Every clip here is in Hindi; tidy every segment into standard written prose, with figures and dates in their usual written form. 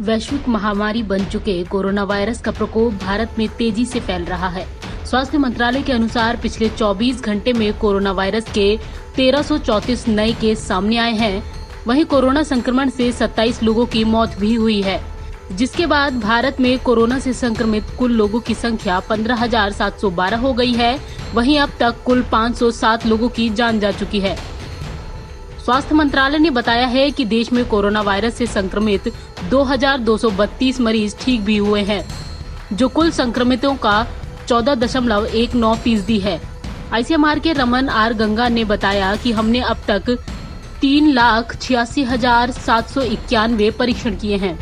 वैश्विक महामारी बन चुके कोरोना वायरस का प्रकोप भारत में तेजी से फैल रहा है। स्वास्थ्य मंत्रालय के अनुसार पिछले 24 घंटे में कोरोना वायरस के 1334 नए केस सामने आए हैं। वहीं कोरोना संक्रमण से 27 लोगों की मौत भी हुई है, जिसके बाद भारत में कोरोना से संक्रमित कुल लोगों की संख्या 15,712 हो गई है। वहीं अब तक कुल 507 लोगों की जान जा चुकी है। स्वास्थ्य मंत्रालय ने बताया है कि देश में कोरोना वायरस से संक्रमित 2,232 मरीज ठीक भी हुए हैं, जो कुल संक्रमितों का 14.19% है। आईसीएमआर के रमन आर गंगा ने बताया कि हमने अब तक 3,86,791 परीक्षण किए हैं।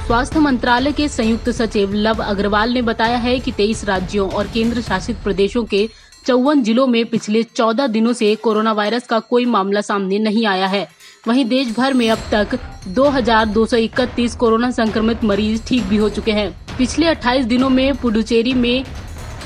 स्वास्थ्य मंत्रालय के संयुक्त सचिव लव अग्रवाल ने बताया है कि 23 राज्यों और केंद्र शासित प्रदेशों के 54 जिलों में पिछले 14 दिनों से कोरोना वायरस का कोई मामला सामने नहीं आया है। वहीं देश भर में अब तक 2,231 कोरोना संक्रमित मरीज ठीक भी हो चुके हैं। पिछले 28 दिनों में पुडुचेरी में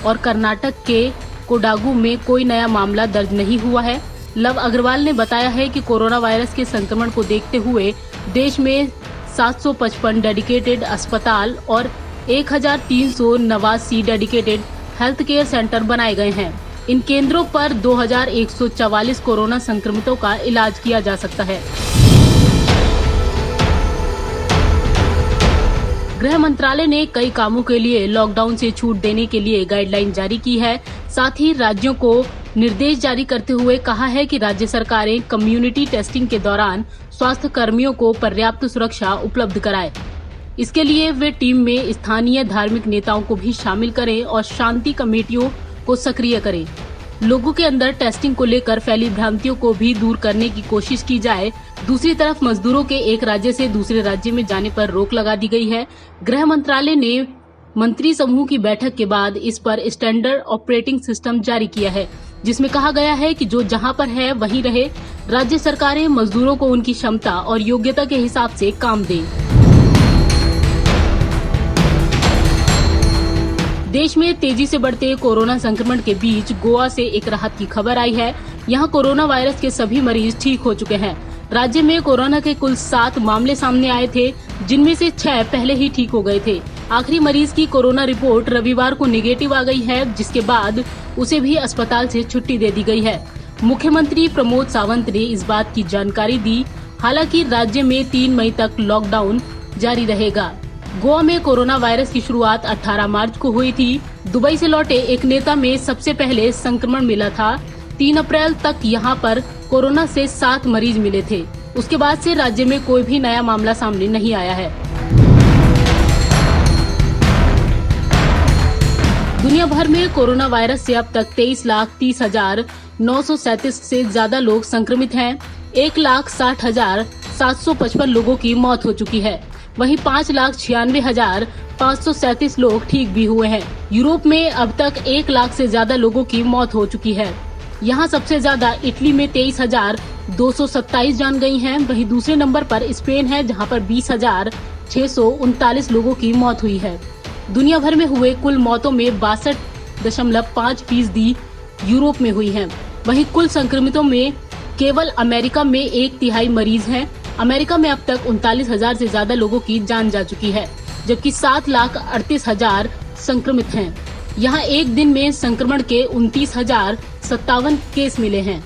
और कर्नाटक के कोडागू में कोई नया मामला दर्ज नहीं हुआ है। लव अग्रवाल ने बताया है कि कोरोना वायरस के संक्रमण को देखते हुए देश में 755 डेडिकेटेड अस्पताल और 1,389 डेडिकेटेड हेल्थ केयर सेंटर बनाए गए हैं। इन केंद्रों पर 2,144 कोरोना संक्रमितों का इलाज किया जा सकता है। गृह मंत्रालय ने कई कामों के लिए लॉकडाउन से छूट देने के लिए गाइडलाइन जारी की है। साथ ही राज्यों को निर्देश जारी करते हुए कहा है कि राज्य सरकारें कम्युनिटी टेस्टिंग के दौरान स्वास्थ्य कर्मियों को पर्याप्त सुरक्षा उपलब्ध कराएं। इसके लिए वे टीम में स्थानीय धार्मिक नेताओं को भी शामिल करें और शांति कमेटियों को सक्रिय करें। लोगों के अंदर टेस्टिंग को लेकर फैली भ्रांतियों को भी दूर करने की कोशिश की जाए। दूसरी तरफ मजदूरों के एक राज्य से दूसरे राज्य में जाने पर रोक लगा दी गई है। गृह मंत्रालय ने मंत्री समूह की बैठक के बाद इस पर स्टैंडर्ड ऑपरेटिंग सिस्टम जारी किया है, जिसमें कहा गया है कि जो जहां पर है वहीं रहे। राज्य सरकारें मजदूरों को उनकी क्षमता और योग्यता के हिसाब से काम दें। देश में तेजी से बढ़ते कोरोना संक्रमण के बीच गोवा से एक राहत की खबर आई है। यहां कोरोना वायरस के सभी मरीज ठीक हो चुके हैं। राज्य में कोरोना के कुल 7 मामले सामने आए थे, जिनमें से 6 पहले ही ठीक हो गए थे। आखिरी मरीज की कोरोना रिपोर्ट रविवार को नेगेटिव आ गई है, जिसके बाद उसे भी अस्पताल से छुट्टी दे दी गई है। मुख्यमंत्री प्रमोद सावंत ने इस बात की जानकारी दी। हालांकि राज्य में 3 मई तक लॉकडाउन जारी रहेगा। गोवा में कोरोना वायरस की शुरुआत 18 मार्च को हुई थी। दुबई से लौटे एक नेता में सबसे पहले संक्रमण मिला था। 3 अप्रैल तक यहां पर कोरोना से 7 मरीज मिले थे। उसके बाद से राज्य में कोई भी नया मामला सामने नहीं आया है। दुनिया भर में कोरोना वायरस से अब तक 23,30,937 से ज्यादा लोग संक्रमित हैं। 1,60,755 लोगों की मौत हो चुकी है। वहीं 5,96,537 लोग ठीक भी हुए हैं। यूरोप में अब तक 1 लाख से ज्यादा लोगों की मौत हो चुकी है। यहाँ सबसे ज्यादा इटली में 23,227 जान गई हैं। वहीं दूसरे नंबर पर स्पेन है, जहाँ पर 20,639 लोगों की मौत हुई है। दुनिया भर में हुए कुल मौतों में 62.5% यूरोप में हुई हैं। वहीं कुल संक्रमितों में केवल अमेरिका में 1/3 मरीज हैं। अमेरिका में अब तक 39,000 से ज्यादा लोगों की जान जा चुकी है, जबकि 7,38,000 संक्रमित हैं। यहाँ एक दिन में संक्रमण के 29,057 केस मिले हैं।